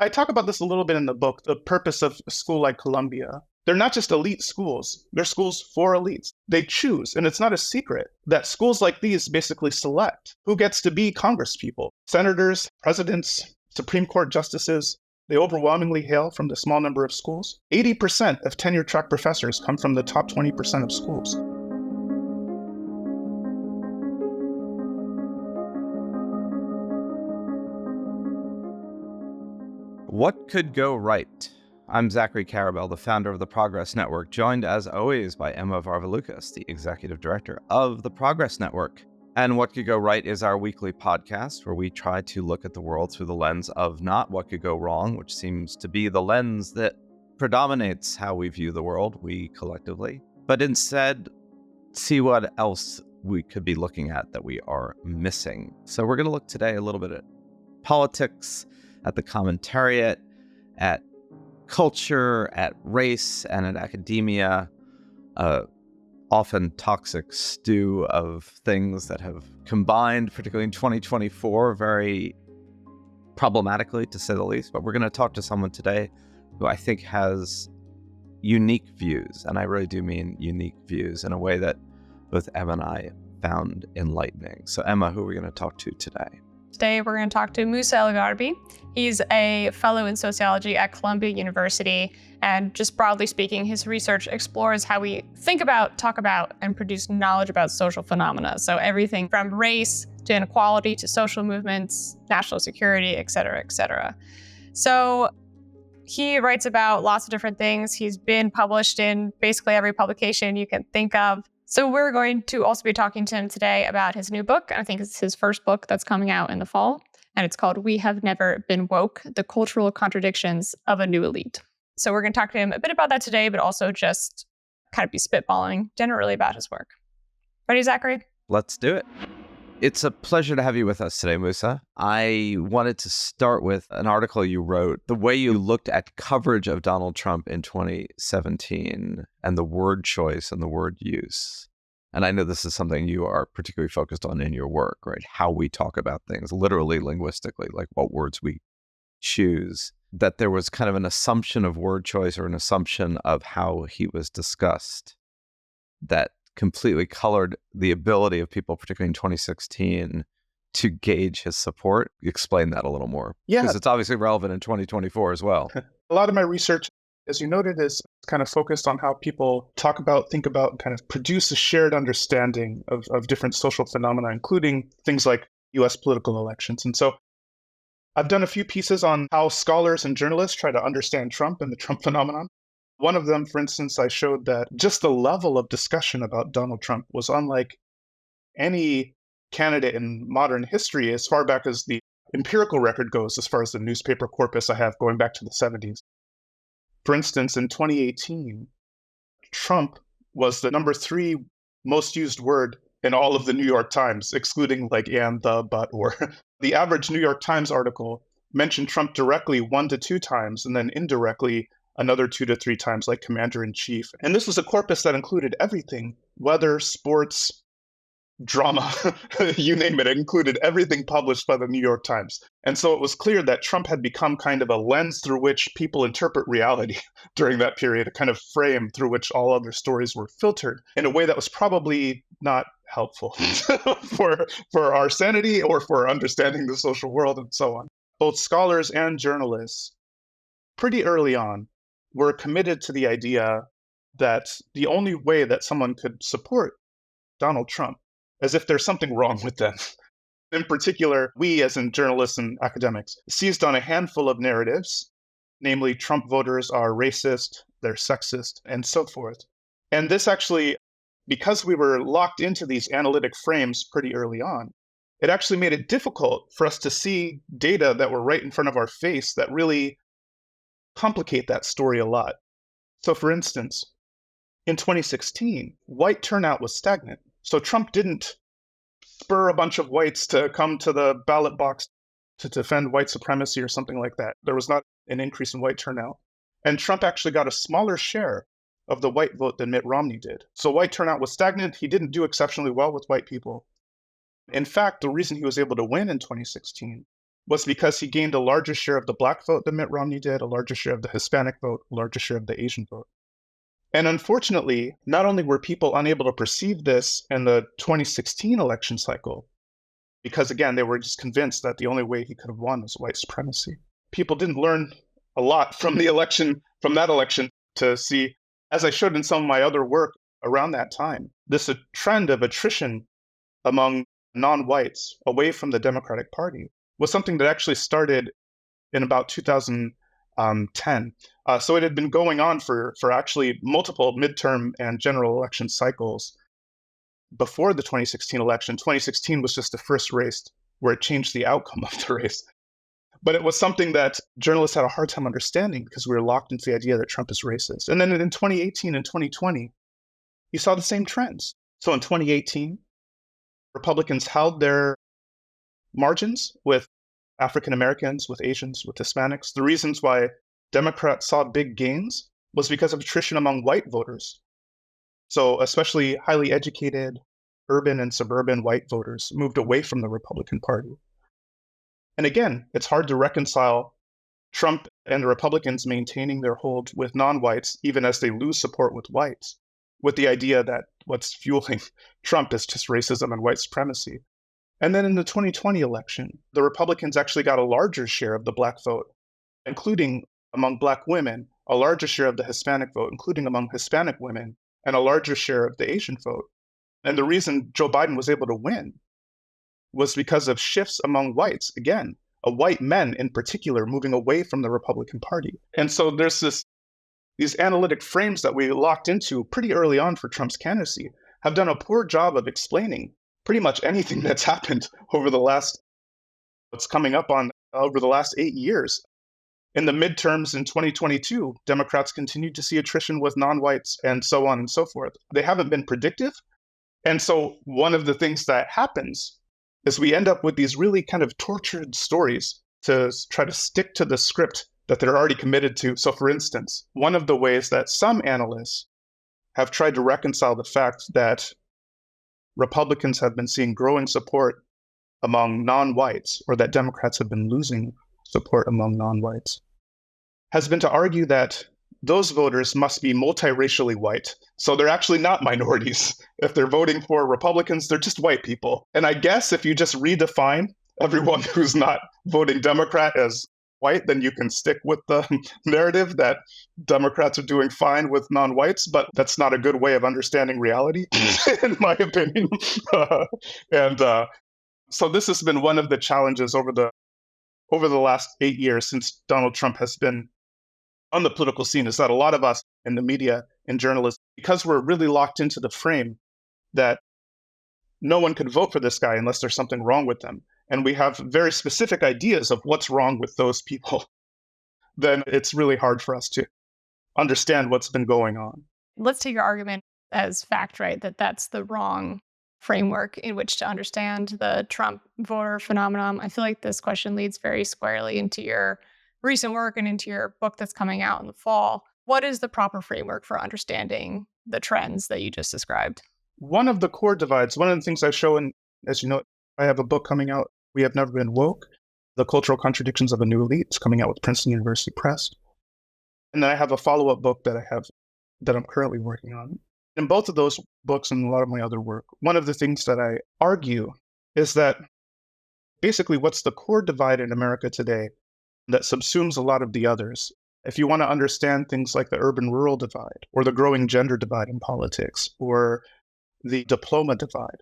I talk about this a little bit in the book, the purpose of a school like Columbia. They're not just elite schools, they're schools for elites. They choose, and it's not a secret, that schools like these basically select who gets to be congresspeople. Senators, presidents, Supreme Court justices, they overwhelmingly hail from the small number of schools. 80% of tenure-track professors come from the top 20% of schools. What could go right? I'm Zachary Carabell, the founder of the Progress Network, joined as always by Emma Varvaloucas, the executive director of the Progress Network. And What Could Go Right is our weekly podcast where we try to look at the world through the lens of not what could go wrong, which seems to be the lens that predominates how we view the world, we collectively, but instead see what else we could be looking at that we are missing. So we're going to look today a little bit at politics, at the commentariat, at culture, at race, and at academia, often toxic stew of things that have combined, particularly in 2024, very problematically, to say the least. But we're going to talk to someone today who I think has unique views, and I really do mean unique views, in a way that both Emma and I found enlightening. So Emma, who are we going to talk to today? Today, we're going to talk to Musa Al-Gharbi. He's a fellow in sociology at Columbia University. And just broadly speaking, his research explores how we think about, talk about, and produce knowledge about social phenomena. So everything from race to inequality to social movements, national security, et cetera, et cetera. So he writes about lots of different things. He's been published in basically every publication you can think of. So we're going to also be talking to him today about his new book. I think it's his first book that's coming out in the fall. And it's called We Have Never Been Woke, The Cultural Contradictions of a New Elite. So we're going to talk to him a bit about that today, but also just kind of be spitballing generally about his work. Ready, Zachary? Let's do it. It's a pleasure to have you with us today, Musa. I wanted to start with an article you wrote, the way you looked at coverage of Donald Trump in 2017 and the word choice and the word use. And I know this is something you are particularly focused on in your work, right? How we talk about things, literally linguistically, like what words we choose. That there was kind of an assumption of word choice or an assumption of how he was discussed that completely colored the ability of people, particularly in 2016, to gauge his support. Explain that a little more. Yeah. Because it's obviously relevant in 2024 as well. A lot of my research, as you noted, is kind of focused on how people talk about, think about, and kind of produce a shared understanding of different social phenomena, including things like US political elections. And so I've done a few pieces on how scholars and journalists try to understand Trump and the Trump phenomenon. One of them, for instance, I showed that just the level of discussion about Donald Trump was unlike any candidate in modern history as far back as the empirical record goes, as far as the newspaper corpus I have going back to the 70s. For instance, in 2018, Trump was the number 3 most used word in all of the New York Times, excluding like and, the, but, or. The average New York Times article mentioned Trump directly 1 to 2 times, and then indirectly another 2 to 3 times, like commander-in-chief. And this was a corpus that included everything: weather, sports, drama, you name it. It included everything published by the New York Times. And so it was clear that Trump had become kind of a lens through which people interpret reality during that period, a kind of frame through which all other stories were filtered in a way that was probably not helpful for our sanity or for understanding the social world and so on. Both scholars and journalists, pretty early on, were committed to the idea that the only way that someone could support Donald Trump, as if there's something wrong with them. In particular, we as in journalists and academics seized on a handful of narratives, namely Trump voters are racist, they're sexist, and so forth. And this actually, because we were locked into these analytic frames pretty early on, it actually made it difficult for us to see data that were right in front of our face that really complicate that story a lot. So for instance, in 2016, white turnout was stagnant. So Trump didn't spur a bunch of whites to come to the ballot box to defend white supremacy or something like that. There was not an increase in white turnout. And Trump actually got a smaller share of the white vote than Mitt Romney did. So white turnout was stagnant. He didn't do exceptionally well with white people. In fact, the reason he was able to win in 2016 was because he gained a larger share of the black vote than Mitt Romney did, a larger share of the Hispanic vote, a larger share of the Asian vote. And unfortunately, not only were people unable to perceive this in the 2016 election cycle, because again, they were just convinced that the only way he could have won was white supremacy. People didn't learn a lot from the election, from that election, to see, as I showed in some of my other work around that time, this a trend of attrition among non-whites away from the Democratic Party was something that actually started in about 2010. So it had been going on for actually multiple midterm and general election cycles before the 2016 election. 2016 was just the first race where it changed the outcome of the race. But it was something that journalists had a hard time understanding because we were locked into the idea that Trump is racist. And then in 2018 and 2020, you saw the same trends. So in 2018, Republicans held their margins with African Americans, with Asians, with Hispanics. The reasons why Democrats saw big gains was because of attrition among white voters. So especially highly educated, urban and suburban white voters moved away from the Republican Party. And again, it's hard to reconcile Trump and the Republicans maintaining their hold with non-whites, even as they lose support with whites, with the idea that what's fueling Trump is just racism and white supremacy. And then in the 2020 election, the Republicans actually got a larger share of the black vote, including among black women, a larger share of the Hispanic vote, including among Hispanic women, and a larger share of the Asian vote. And the reason Joe Biden was able to win was because of shifts among whites, again, white men in particular moving away from the Republican Party. And so there's these analytic frames that we locked into pretty early on for Trump's candidacy have done a poor job of explaining pretty much anything that's happened over the last 8 years. In the midterms in 2022, Democrats continued to see attrition with non-whites and so on and so forth. They haven't been predictive. And so one of the things that happens is we end up with these really kind of tortured stories to try to stick to the script that they're already committed to. So for instance, one of the ways that some analysts have tried to reconcile the fact that Republicans have been seeing growing support among non-whites, or that Democrats have been losing support among non-whites, has been to argue that those voters must be multiracially white. So they're actually not minorities. If they're voting for Republicans, they're just white people. And I guess if you just redefine everyone who's not voting Democrat as white, then you can stick with the narrative that Democrats are doing fine with non-whites, but that's not a good way of understanding reality, in my opinion. So this has been one of the challenges over the last 8 years since Donald Trump has been on the political scene, is that a lot of us in the media and journalists, because we're really locked into the frame that no one could vote for this guy unless there's something wrong with them, and we have very specific ideas of what's wrong with those people, then it's really hard for us to understand what's been going on. Let's take your argument as fact, right, that that's the wrong framework in which to understand the Trump voter phenomenon. I feel like this question leads very squarely into your recent work and into your book that's coming out in the fall. What is the proper framework for understanding the trends that you just described? One of the core divides, one of the things I show in, as you know, I have a book coming out, We Have Never Been Woke, The Cultural Contradictions of a New Elite. It's coming out with Princeton University Press. And then I have a follow-up book that I'm currently working on. In both of those books and a lot of my other work, one of the things that I argue is that basically what's the core divide in America today that subsumes a lot of the others. If you want to understand things like the urban-rural divide, or the growing gender divide in politics, or the diploma divide,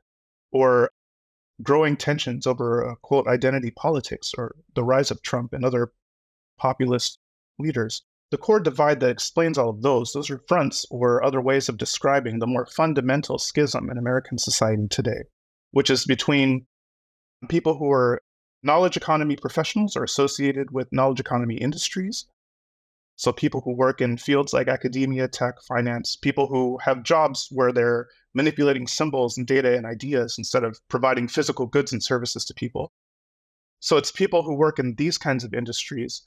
or growing tensions over, quote, identity politics, or the rise of Trump and other populist leaders, the core divide that explains all of those are fronts or other ways of describing the more fundamental schism in American society today, which is between people who are knowledge economy professionals or associated with knowledge economy industries. So people who work in fields like academia, tech, finance, people who have jobs where they're manipulating symbols and data and ideas instead of providing physical goods and services to people. So it's people who work in these kinds of industries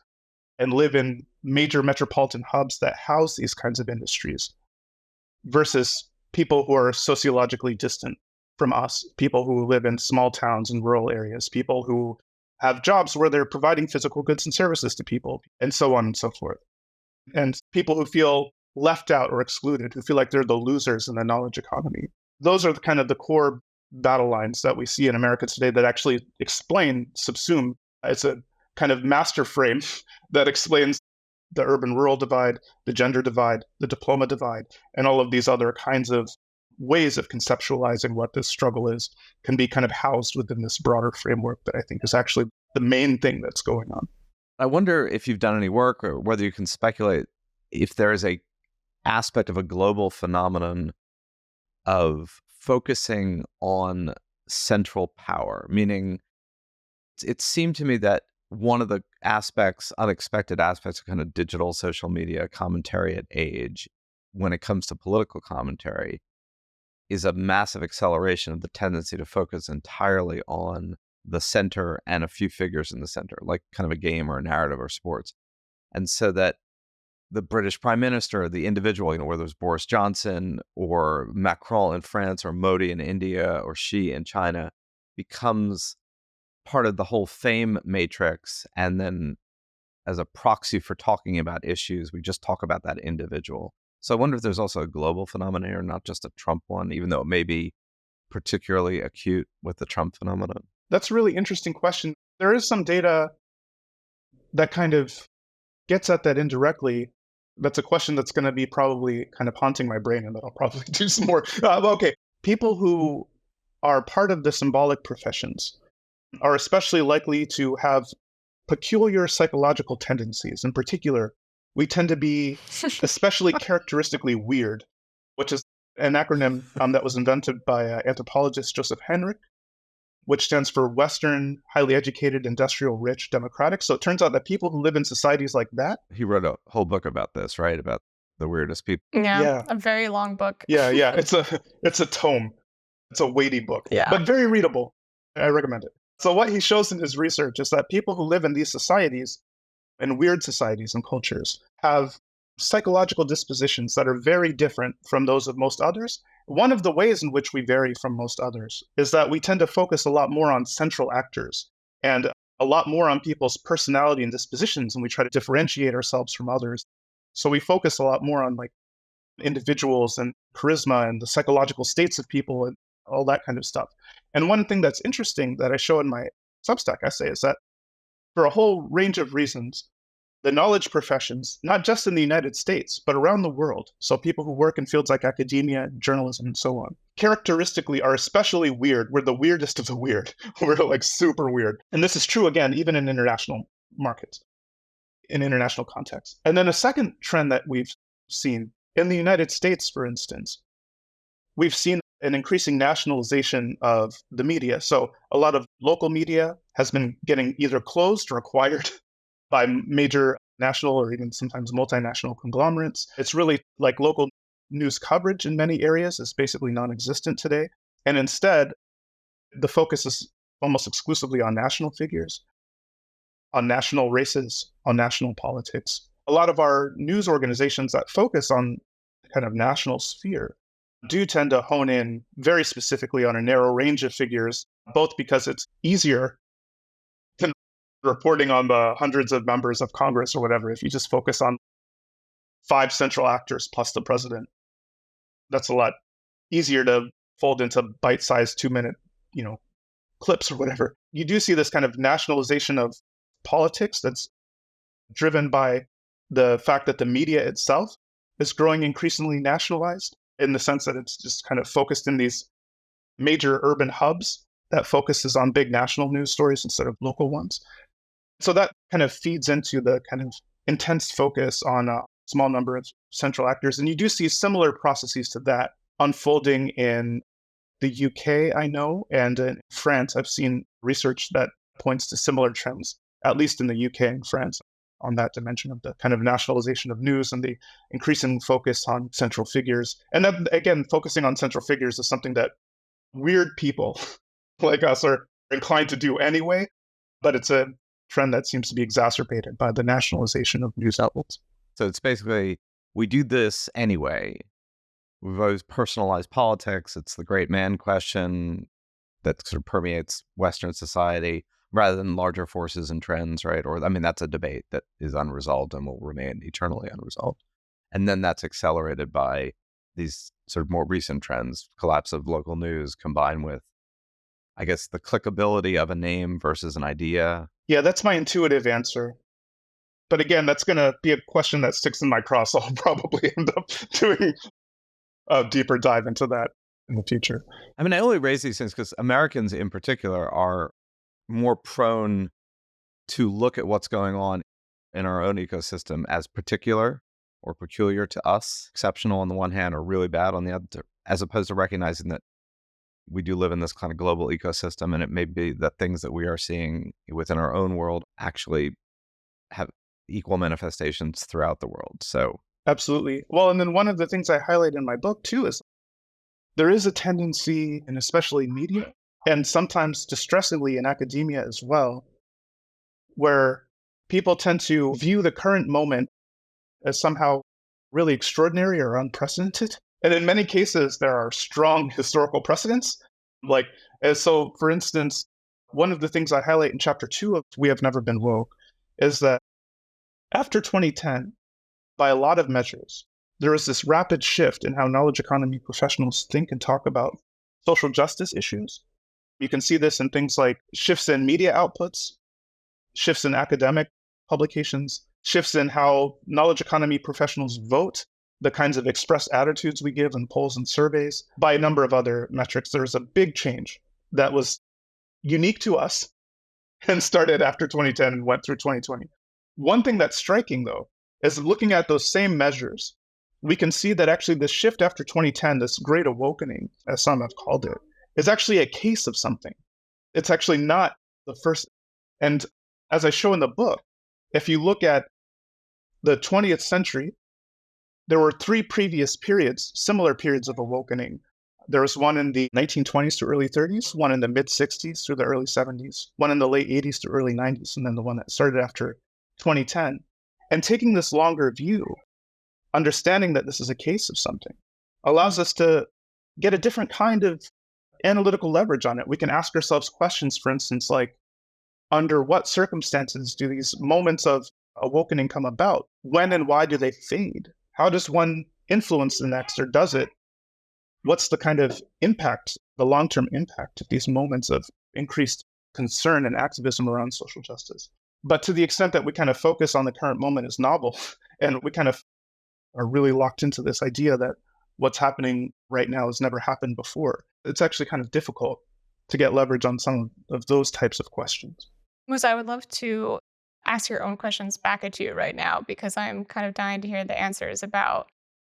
and live in major metropolitan hubs that house these kinds of industries versus people who are sociologically distant from us, people who live in small towns and rural areas, people who have jobs where they're providing physical goods and services to people, and so on and so forth. And people who feel left out or excluded, who feel like they're the losers in the knowledge economy. Those are kind of the core battle lines that we see in America today that actually subsume. It's a kind of master frame that explains the urban-rural divide, the gender divide, the diploma divide, and all of these other kinds of ways of conceptualizing what this struggle is can be kind of housed within this broader framework that I think is actually the main thing that's going on. I wonder if you've done any work or whether you can speculate if there is a aspect of a global phenomenon of focusing on central power, meaning it seemed to me that one of the unexpected aspects of kind of digital social media commentariat age when it comes to political commentary is a massive acceleration of the tendency to focus entirely on the center and a few figures in the center, like kind of a game or a narrative or sports. And so that the British Prime Minister, the individual, whether it's Boris Johnson or Macron in France or Modi in India or Xi in China, becomes part of the whole fame matrix. And then as a proxy for talking about issues, we just talk about that individual. So I wonder if there's also a global phenomenon here, not just a Trump one, even though it may be particularly acute with the Trump phenomenon. That's a really interesting question. There is some data that kind of gets at that indirectly. That's a question that's going to be probably kind of haunting my brain and that I'll probably do some more. Okay. People who are part of the symbolic professions are especially likely to have peculiar psychological tendencies. In particular, we tend to be especially characteristically weird, which is an acronym that was invented by anthropologist Joseph Henrich, which stands for Western, highly educated, industrial, rich, democratic. So it turns out that people who live in societies like that. He wrote a whole book about this, right? About the weirdest people. Yeah. A very long book. Yeah. It's a tome. It's a weighty book, but very readable. I recommend it. So what he shows in his research is that people who live in these societies, in weird societies and cultures, have psychological dispositions that are very different from those of most others. One of the ways in which we vary from most others is that we tend to focus a lot more on central actors and a lot more on people's personality and dispositions, and we try to differentiate ourselves from others. So we focus a lot more on like individuals and charisma and the psychological states of people and all that kind of stuff. And one thing that's interesting that I show in my Substack essay is that for a whole range of reasons, the knowledge professions, not just in the United States, but around the world, so people who work in fields like academia, journalism, and so on, characteristically are especially weird. We're the weirdest of the weird. We're like super weird. And this is true, again, even in international markets, in international contexts. And then a second trend that we've seen in the United States, for instance, we've seen an increasing nationalization of the media. So a lot of local media has been getting either closed or acquired by major national or even sometimes multinational conglomerates. It's really like local news coverage in many areas is basically non-existent today. And instead, the focus is almost exclusively on national figures, on national races, on national politics. A lot of our news organizations that focus on kind of national sphere do tend to hone in very specifically on a narrow range of figures, both because it's easier than reporting on the hundreds of members of Congress or whatever. If you just focus on 5 central actors plus the president, that's a lot easier to fold into bite-sized 2-minute, clips or whatever. You do see this kind of nationalization of politics that's driven by the fact that the media itself is growing increasingly nationalized, in the sense that it's just kind of focused in these major urban hubs that focuses on big national news stories instead of local ones. So that kind of feeds into the kind of intense focus on a small number of central actors. And you do see similar processes to that unfolding in the UK, I know, and in France. I've seen research that points to similar trends, at least in the UK and France, on that dimension of the kind of nationalization of news and the increasing focus on central figures. And then, again, focusing on central figures is something that weird people like us are inclined to do anyway, but it's a trend that seems to be exacerbated by the nationalization of news outlets. So it's basically, we do this anyway. We've always personalized politics. It's the great man question that sort of permeates Western society. rather than larger forces and trends, right? Or, I mean, that's a debate that is unresolved and will remain eternally unresolved. And then that's accelerated by these sort of more recent trends, collapse of local news combined with, I guess, the clickability of a name versus an idea. Yeah, that's my intuitive answer. But again, that's going to be a question that sticks in my craw, so I'll probably end up doing a deeper dive into that in the future. I mean, I only raise these things because Americans in particular are more prone to look at what's going on in our own ecosystem as particular or peculiar to us, exceptional on the one hand or really bad on the other, as opposed to recognizing that we do live in this kind of global ecosystem, and it may be that things that we are seeing within our own world actually have equal manifestations throughout the world. So Absolutely. Well, and then one of the things I highlight in my book too is there is a tendency, and especially media, and sometimes distressingly in academia as well, where people tend to view the current moment as somehow really extraordinary or unprecedented. And in many cases, there are strong historical precedents. Like, so for instance, one of the things I highlight in chapter 2 of We Have Never Been Woke is that after 2010, by a lot of measures, there is this rapid shift in how knowledge economy professionals think and talk about social justice issues. You can see this in things like shifts in media outputs, shifts in academic publications, shifts in how knowledge economy professionals vote, the kinds of expressed attitudes we give in polls and surveys, by a number of other metrics. There's a big change that was unique to us and started after 2010 and went through 2020. One thing that's striking, though, is looking at those same measures, we can see that actually this shift after 2010, this great awakening, as some have called it, is actually a case of something. It's actually not the first. And as I show in the book, if you look at the 20th century, there were 3 previous periods, similar periods of awakening. There was one in the 1920s to early 30s, one in the mid 60s through the early 70s, one in the late 80s to early 90s, and then the one that started after 2010. And taking this longer view, understanding that this is a case of something, allows us to get a different kind of analytical leverage on it. We can ask ourselves questions, for instance, like, under what circumstances do these moments of awakening come about? When and why do they fade? How does one influence the next, or does it? What's the kind of impact, the long-term impact of these moments of increased concern and activism around social justice? But to the extent that we kind of focus on the current moment as novel, and we kind of are really locked into this idea that what's happening right now has never happened before, it's actually kind of difficult to get leverage on some of those types of questions. Musa, I would love to ask your own questions back at you right now because I'm kind of dying to hear the answers about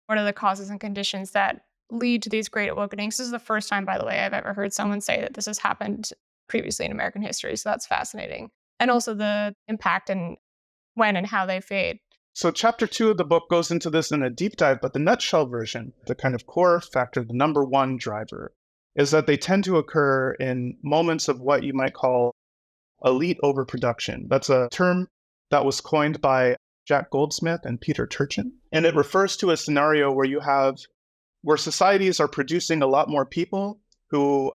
what are the causes and conditions that lead to these great awakenings. This is the first time, by the way, I've ever heard someone say that this has happened previously in American history. So that's fascinating. And also the impact and when and how they fade. So chapter 2 of the book goes into this in a deep dive, but the nutshell version, the kind of core factor, the number one driver, is that they tend to occur in moments of what you might call elite overproduction. That's a term that was coined by Jack Goldsmith and Peter Turchin. And it refers to a scenario where societies are producing a lot more people who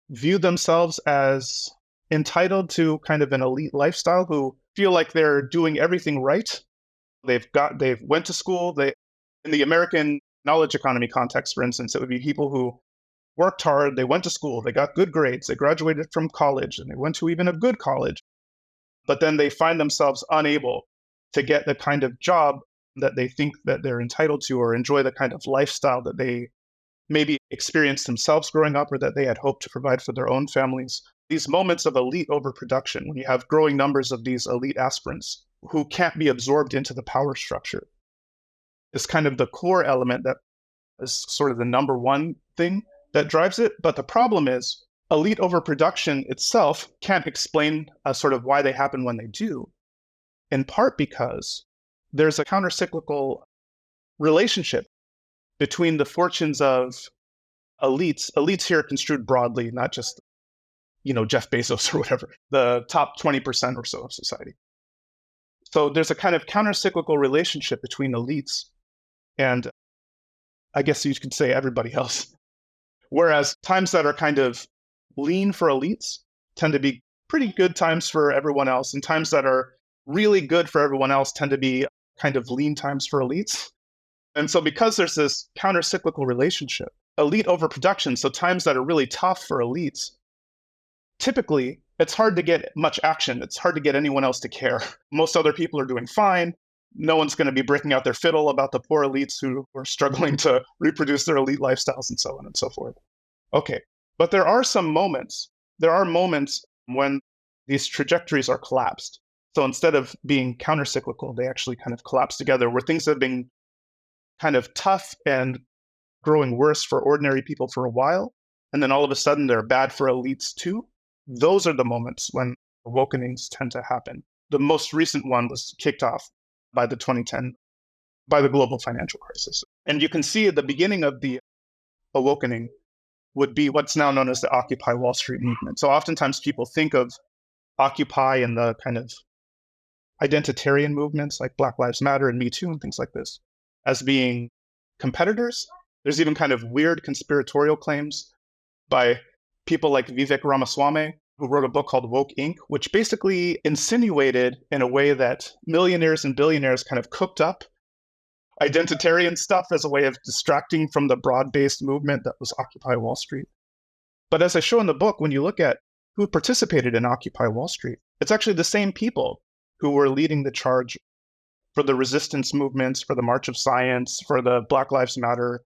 view themselves as entitled to kind of an elite lifestyle, who feel like they're doing everything right. They've went to school. In the American knowledge economy context, for instance, it would be people who worked hard, they went to school, they got good grades, they graduated from college, and they went to even a good college. But then they find themselves unable to get the kind of job that they think that they're entitled to, or enjoy the kind of lifestyle that they maybe experienced themselves growing up, or that they had hoped to provide for their own families. These moments of elite overproduction, when you have growing numbers of these elite aspirants who can't be absorbed into the power structure, is kind of the core element that is sort of the number one thing that drives it. But the problem is elite overproduction itself can't explain sort of why they happen when they do, in part because there's a countercyclical relationship between the fortunes of elites here construed broadly, not just, Jeff Bezos or whatever, the top 20% or so of society. So there's a kind of countercyclical relationship between elites and, I guess you could say, everybody else. Whereas times that are kind of lean for elites tend to be pretty good times for everyone else, and times that are really good for everyone else tend to be kind of lean times for elites. And so because there's this counter-cyclical relationship, elite overproduction, so times that are really tough for elites, typically it's hard to get much action. It's hard to get anyone else to care. Most other people are doing fine. No one's going to be breaking out their fiddle about the poor elites who are struggling to reproduce their elite lifestyles and so on and so forth. Okay, but there are some moments. There are moments when these trajectories are collapsed. So instead of being counter-cyclical, they actually kind of collapse together, where things have been kind of tough and growing worse for ordinary people for a while, and then all of a sudden they're bad for elites too. Those are the moments when awakenings tend to happen. The most recent one was kicked off by the global financial crisis. And you can see at the beginning of the awakening would be what's now known as the Occupy Wall Street movement. So oftentimes people think of Occupy and the kind of identitarian movements like Black Lives Matter and Me Too and things like this as being competitors. There's even kind of weird conspiratorial claims by people like Vivek Ramaswamy, who wrote a book called Woke Inc., which basically insinuated in a way that millionaires and billionaires kind of cooked up identitarian stuff as a way of distracting from the broad-based movement that was Occupy Wall Street. But as I show in the book, when you look at who participated in Occupy Wall Street, it's actually the same people who were leading the charge for the resistance movements, for the March of Science, for the Black Lives Matter,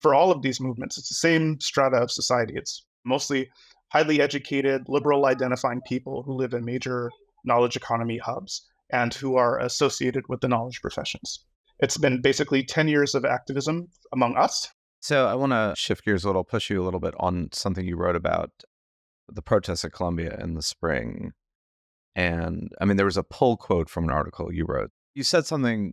for all of these movements. It's the same strata of society. It's mostly highly educated, liberal identifying people who live in major knowledge economy hubs and who are associated with the knowledge professions. It's been basically 10 years of activism among us. So I want to shift gears a little, push you a little bit on something you wrote about the protests at Columbia in the spring. And I mean, there was a pull quote from an article you wrote. You said something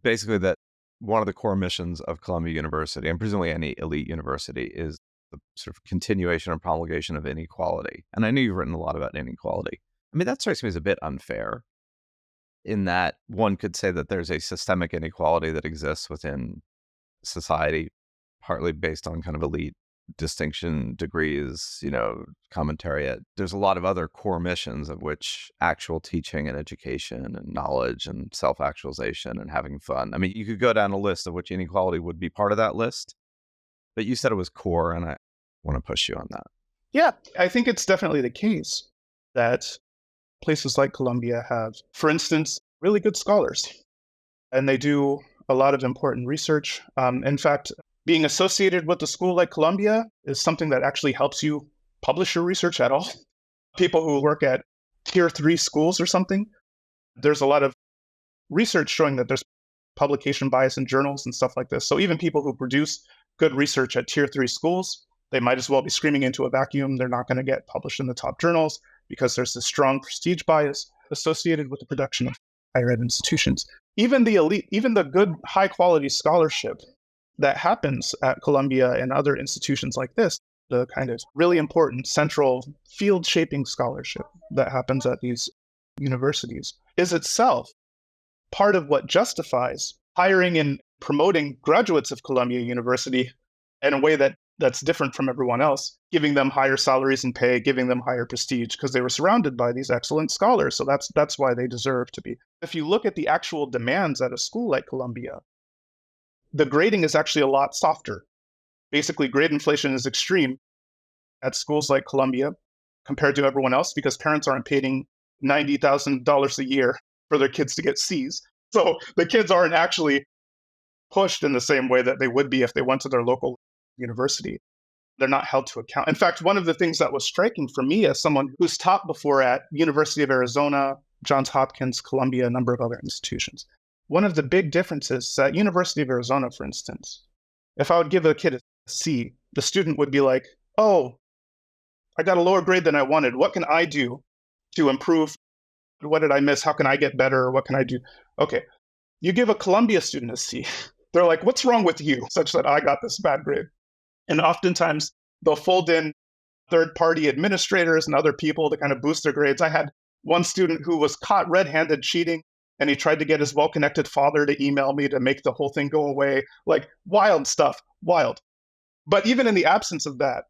basically that one of the core missions of Columbia University, and presumably any elite university, is the sort of continuation and promulgation of inequality. And I know you've written a lot about inequality. I mean, that strikes me as a bit unfair in that one could say that there's a systemic inequality that exists within society, partly based on kind of elite distinction degrees, commentariat. There's a lot of other core missions of which actual teaching and education and knowledge and self-actualization and having fun. I mean, you could go down a list of which inequality would be part of that list, but you said it was core, and I want to push you on that. Yeah, I think it's definitely the case that places like Columbia have, for instance, really good scholars, and they do a lot of important research. In fact, being associated with a school like Columbia is something that actually helps you publish your research at all. People who work at tier 3 schools or something, there's a lot of research showing that there's publication bias in journals and stuff like this. So even people who produce good research at tier 3 schools, they might as well be screaming into a vacuum. They're not going to get published in the top journals because there's this strong prestige bias associated with the production of higher ed institutions. Even the elite, even the good high quality scholarship that happens at Columbia and other institutions like this, the kind of really important central field shaping scholarship that happens at these universities, is itself part of what justifies hiring and promoting graduates of Columbia University in a way that's different from everyone else, giving them higher salaries and pay, giving them higher prestige, because they were surrounded by these excellent scholars. So that's why they deserve to be. If you look at the actual demands at a school like Columbia, the grading is actually a lot softer. Basically, grade inflation is extreme at schools like Columbia compared to everyone else because parents aren't paying $90,000 a year for their kids to get C's. So the kids aren't actually pushed in the same way that they would be if they went to their local university. They're not held to account. In fact, one of the things that was striking for me as someone who's taught before at University of Arizona, Johns Hopkins, Columbia, a number of other institutions, one of the big differences is at University of Arizona, for instance, if I would give a kid a C, the student would be like, oh, I got a lower grade than I wanted. What can I do to improve? What did I miss? How can I get better? What can I do? Okay, you give a Columbia student a C. They're like, what's wrong with you such that I got this bad grade? And oftentimes they'll fold in third-party administrators and other people to kind of boost their grades. I had one student who was caught red-handed cheating, and he tried to get his well-connected father to email me to make the whole thing go away. Like, wild stuff, wild. But even in the absence of that,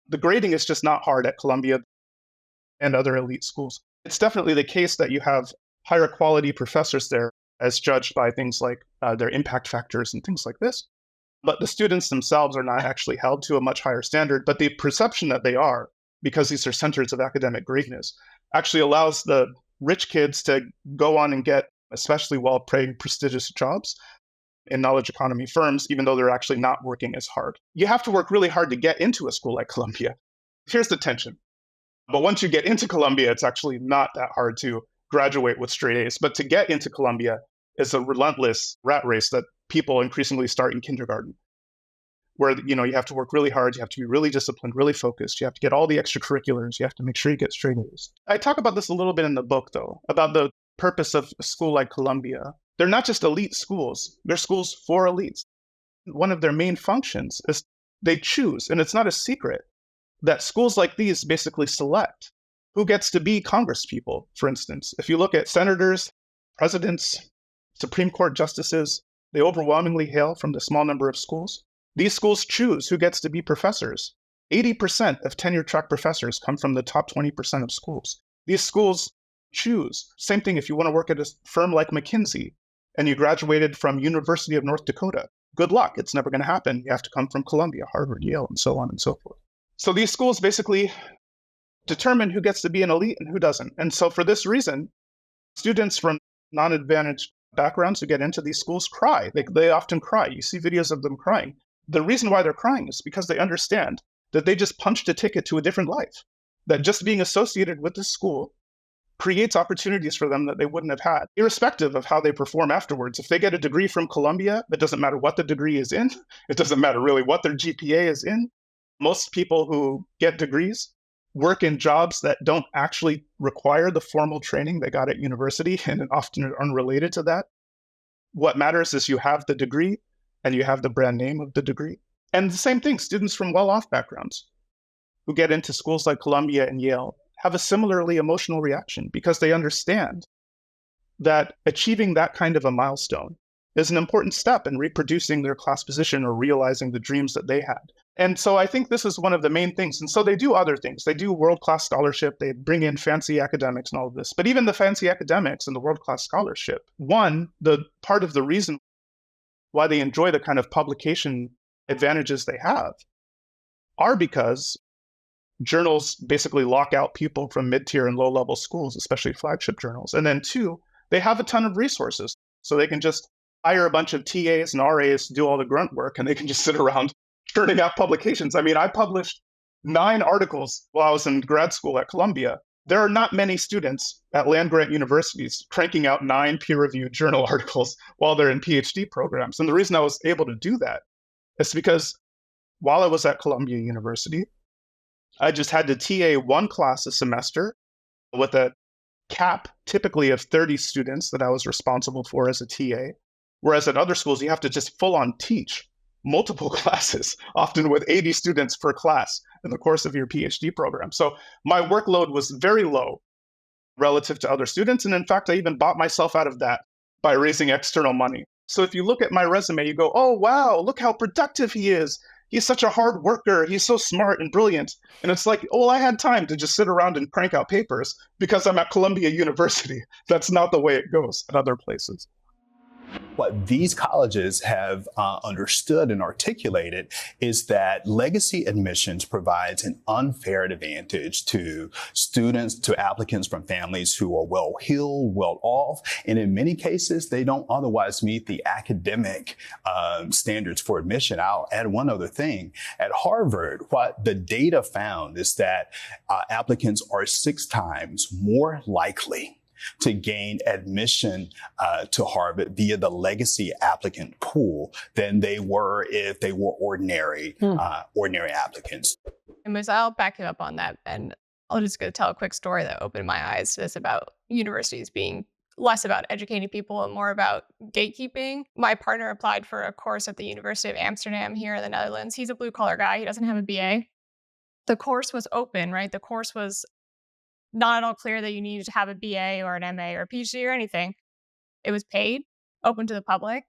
the grading is just not hard at Columbia. and other elite schools. It's definitely the case that you have higher quality professors there as judged by things like their impact factors and things like this. But the students themselves are not actually held to a much higher standard. But the perception that they are, because these are centers of academic greatness, actually allows the rich kids to go on and get especially well-paid, prestigious jobs in knowledge economy firms, even though they're actually not working as hard. You have to work really hard to get into a school like Columbia. Here's the tension. But once you get into Columbia, it's actually not that hard to graduate with straight A's. But to get into Columbia is a relentless rat race that people increasingly start in kindergarten, where you have to work really hard, you have to be really disciplined, really focused, you have to get all the extracurriculars, you have to make sure you get straight A's. I talk about this a little bit in the book, though, about the purpose of a school like Columbia. They're not just elite schools, they're schools for elites. One of their main functions is they choose, and it's not a secret, that schools like these basically select who gets to be congresspeople, for instance. If you look at senators, presidents, Supreme Court justices, they overwhelmingly hail from the small number of schools. These schools choose who gets to be professors. 80% of tenure-track professors come from the top 20% of schools. These schools choose. Same thing if you want to work at a firm like McKinsey and you graduated from University of North Dakota. Good luck. It's never going to happen. You have to come from Columbia, Harvard, Yale, and so on and so forth. So these schools basically determine who gets to be an elite and who doesn't. And so for this reason, students from non-advantaged backgrounds who get into these schools cry. They often cry. You see videos of them crying. The reason why they're crying is because they understand that they just punched a ticket to a different life, that just being associated with this school creates opportunities for them that they wouldn't have had, irrespective of how they perform afterwards. If they get a degree from Columbia, it doesn't matter what the degree is in. It doesn't matter really what their GPA is in. Most people who get degrees work in jobs that don't actually require the formal training they got at university and often are unrelated to that. What matters is you have the degree and you have the brand name of the degree. And the same thing, students from well-off backgrounds who get into schools like Columbia and Yale have a similarly emotional reaction because they understand that achieving that kind of a milestone is an important step in reproducing their class position or realizing the dreams that they had. And so I think this is one of the main things. And so they do other things. They do world-class scholarship. They bring in fancy academics and all of this. But even the fancy academics and the world-class scholarship, the part of the reason why they enjoy the kind of publication advantages they have are because journals basically lock out people from mid-tier and low-level schools, especially flagship journals. And then two, they have a ton of resources. So they can just hire a bunch of TAs and RAs to do all the grunt work, and they can just sit around churning out publications. I mean, I published 9 articles while I was in grad school at Columbia. There are not many students at land-grant universities cranking out 9 peer-reviewed journal articles while they're in PhD programs. And the reason I was able to do that is because while I was at Columbia University, I just had to TA one class a semester with a cap typically of 30 students that I was responsible for as a TA. Whereas at other schools, you have to just full-on teach multiple classes, often with 80 students per class in the course of your PhD program. So my workload was very low relative to other students. And in fact, I even bought myself out of that by raising external money. So if you look at my resume, you go, oh, wow, look how productive he is. He's such a hard worker. He's so smart and brilliant. And it's like, oh, well, I had time to just sit around and crank out papers because I'm at Columbia University. That's not the way it goes at other places. What these colleges have understood and articulated is that legacy admissions provides an unfair advantage to students, to applicants from families who are well-heeled, well-off, and in many cases, they don't otherwise meet the academic standards for admission. I'll add one other thing. At Harvard, what the data found is that applicants are 6 times more likely to gain admission to Harvard via the legacy applicant pool than they were if they were ordinary applicants. And Musa, I'll back you up on that. And I'll just go tell a quick story that opened my eyes to this about universities being less about educating people and more about gatekeeping. My partner applied for a course at the University of Amsterdam here in the Netherlands. He's a blue-collar guy. He doesn't have a BA. The course was open, right? The course was not at all clear that you needed to have a BA or an MA or a PhD or anything. It was paid, open to the public.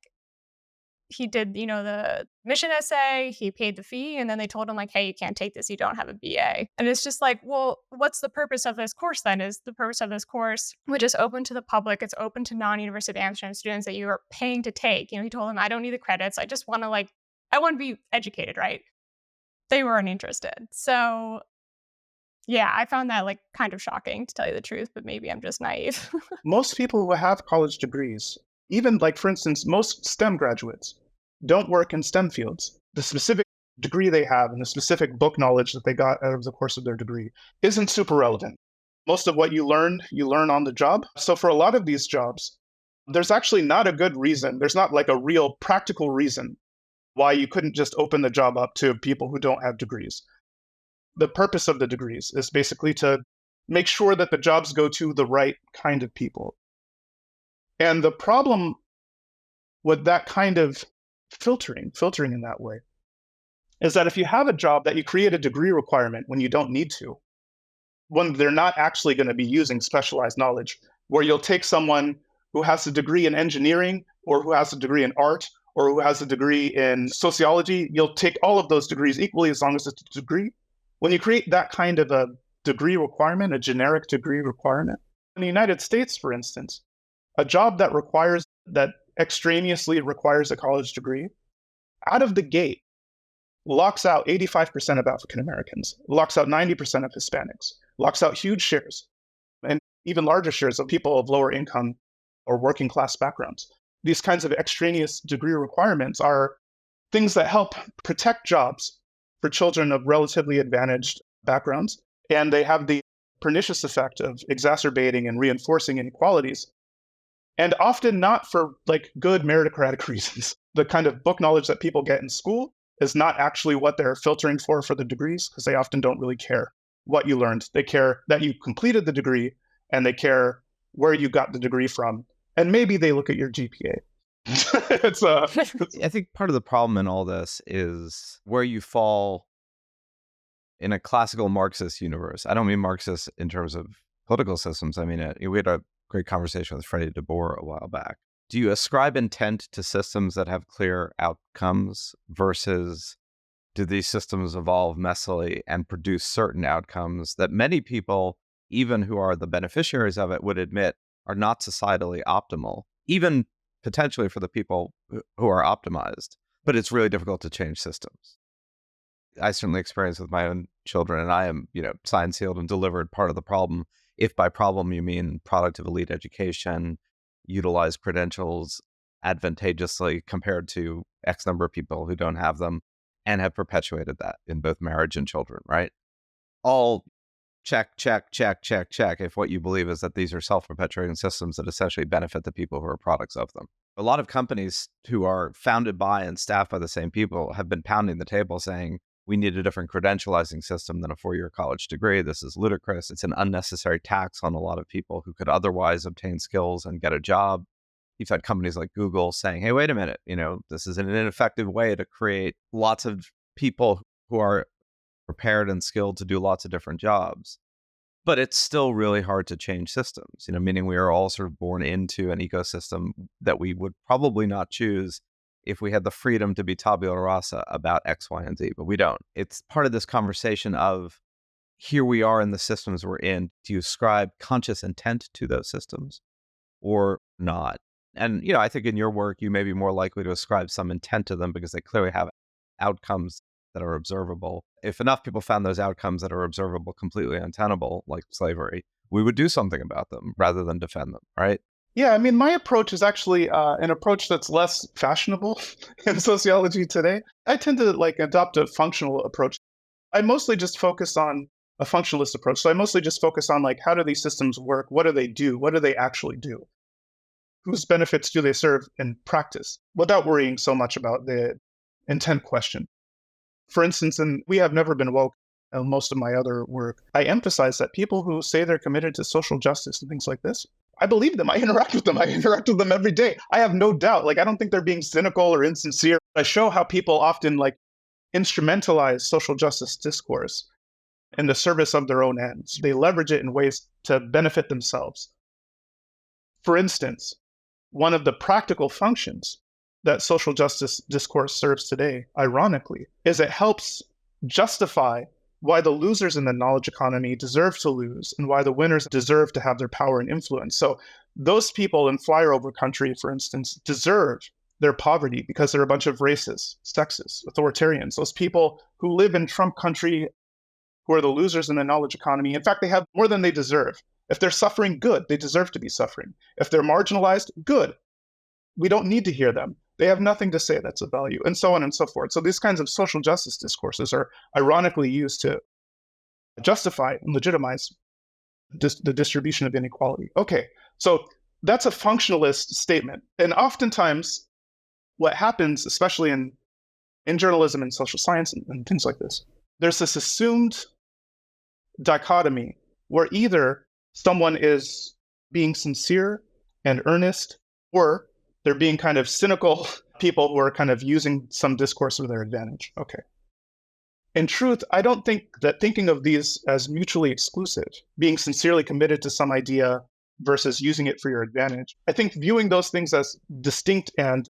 he did, the mission essay, he paid the fee, and then they told him like, hey, you can't take this, you don't have a BA. And it's just like, well, what's the purpose of this course then? Is the purpose of this course, which is open to the public, it's open to non-University of Amsterdam students that you are paying to take. He told them, I don't need the credits, I just want to I want to be educated, right? They weren't interested. So yeah, I found that kind of shocking, to tell you the truth, but maybe I'm just naive. Most people who have college degrees, even for instance, most STEM graduates don't work in STEM fields. The specific degree they have and the specific book knowledge that they got out of the course of their degree isn't super relevant. Most of what you learn on the job. So for a lot of these jobs, there's actually not a good reason. There's not a real practical reason why you couldn't just open the job up to people who don't have degrees. The purpose of the degrees is basically to make sure that the jobs go to the right kind of people. And the problem with that kind of filtering in that way, is that if you have a job that you create a degree requirement when you don't need to, when they're not actually going to be using specialized knowledge, where you'll take someone who has a degree in engineering or who has a degree in art or who has a degree in sociology, you'll take all of those degrees equally as long as it's a degree. When you create that kind of a degree requirement, a generic degree requirement, in the United States, for instance, a job that extraneously requires a college degree, out of the gate, locks out 85% of African Americans, locks out 90% of Hispanics, locks out huge shares, and even larger shares of people of lower income or working class backgrounds. These kinds of extraneous degree requirements are things that help protect jobs for children of relatively advantaged backgrounds, and they have the pernicious effect of exacerbating and reinforcing inequalities, and often not for good meritocratic reasons. The kind of book knowledge that people get in school is not actually what they're filtering for the degrees, because they often don't really care what you learned. They care that you completed the degree, and they care where you got the degree from, and maybe they look at your GPA. I think part of the problem in all this is where you fall in a classical Marxist universe. I don't mean Marxist in terms of political systems. I mean, we had a great conversation with Freddie DeBoer a while back. Do you ascribe intent to systems that have clear outcomes versus do these systems evolve messily and produce certain outcomes that many people, even who are the beneficiaries of it, would admit are not societally optimal, even potentially for the people who are optimized, but it's really difficult to change systems. I certainly experience with my own children, and I am, signed, sealed, and delivered part of the problem. If by problem you mean product of elite education, utilize credentials advantageously compared to X number of people who don't have them and have perpetuated that in both marriage and children, right? All check. If what you believe is that these are self-perpetuating systems that essentially benefit the people who are products of them. A lot of companies who are founded by and staffed by the same people have been pounding the table saying, we need a different credentializing system than a 4-year college degree. This is ludicrous. It's an unnecessary tax on a lot of people who could otherwise obtain skills and get a job. You've had companies like Google saying, hey, wait a minute, this is an ineffective way to create lots of people who are prepared and skilled to do lots of different jobs. But it's still really hard to change systems, meaning we are all sort of born into an ecosystem that we would probably not choose if we had the freedom to be tabula rasa about X, Y, and Z, but we don't. It's part of this conversation of here we are in the systems we're in. Do you ascribe conscious intent to those systems or not? And, I think in your work, you may be more likely to ascribe some intent to them because they clearly have outcomes that are observable. If enough people found those outcomes that are observable completely untenable, like slavery, we would do something about them rather than defend them, right? Yeah, I mean, my approach is actually an approach that's less fashionable in sociology today. I tend to adopt a functional approach. I mostly just focus on a functionalist approach. So I mostly just focus on how do these systems work? What do they do? What do they actually do? Whose benefits do they serve in practice? Without worrying so much about the intent question. For instance, and we have never been woke in most of my other work, I emphasize that people who say they're committed to social justice and things like this, I believe them. I interact with them. I interact with them every day. I have no doubt. I don't think they're being cynical or insincere. I show how people often instrumentalize social justice discourse in the service of their own ends. They leverage it in ways to benefit themselves. For instance, one of the practical functions that social justice discourse serves today, ironically, is it helps justify why the losers in the knowledge economy deserve to lose and why the winners deserve to have their power and influence. So those people in flyover country, for instance, deserve their poverty because they're a bunch of racists, sexists, authoritarians. Those people who live in Trump country, who are the losers in the knowledge economy, in fact, they have more than they deserve. If they're suffering, good. They deserve to be suffering. If they're marginalized, good. We don't need to hear them. They have nothing to say that's of value, and so on and so forth. So these kinds of social justice discourses are ironically used to justify and legitimize the distribution of inequality. Okay, so that's a functionalist statement. And oftentimes, what happens, especially in journalism and social science and things like this, there's this assumed dichotomy where either someone is being sincere and earnest, or they're being kind of cynical people who are kind of using some discourse to their advantage. Okay. In truth, I don't think that thinking of these as mutually exclusive, being sincerely committed to some idea versus using it for your advantage, I think viewing those things as distinct and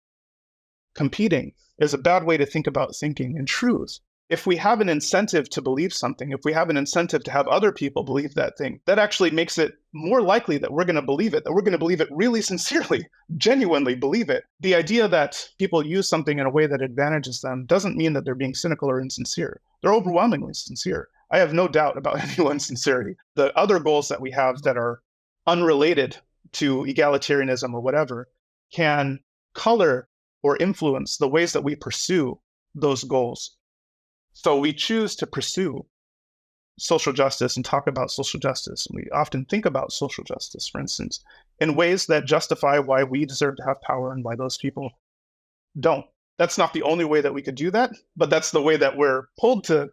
competing is a bad way to think about thinking. In truth, if we have an incentive to believe something, if we have an incentive to have other people believe that thing, that actually makes it more likely that we're going to believe it, that we're going to believe it really sincerely, genuinely believe it. The idea that people use something in a way that advantages them doesn't mean that they're being cynical or insincere. They're overwhelmingly sincere. I have no doubt about anyone's sincerity. The other goals that we have that are unrelated to egalitarianism or whatever can color or influence the ways that we pursue those goals. So we choose to pursue social justice and talk about social justice. And we often think about social justice, for instance, in ways that justify why we deserve to have power and why those people don't. That's not the only way that we could do that, but that's the way that we're pulled to,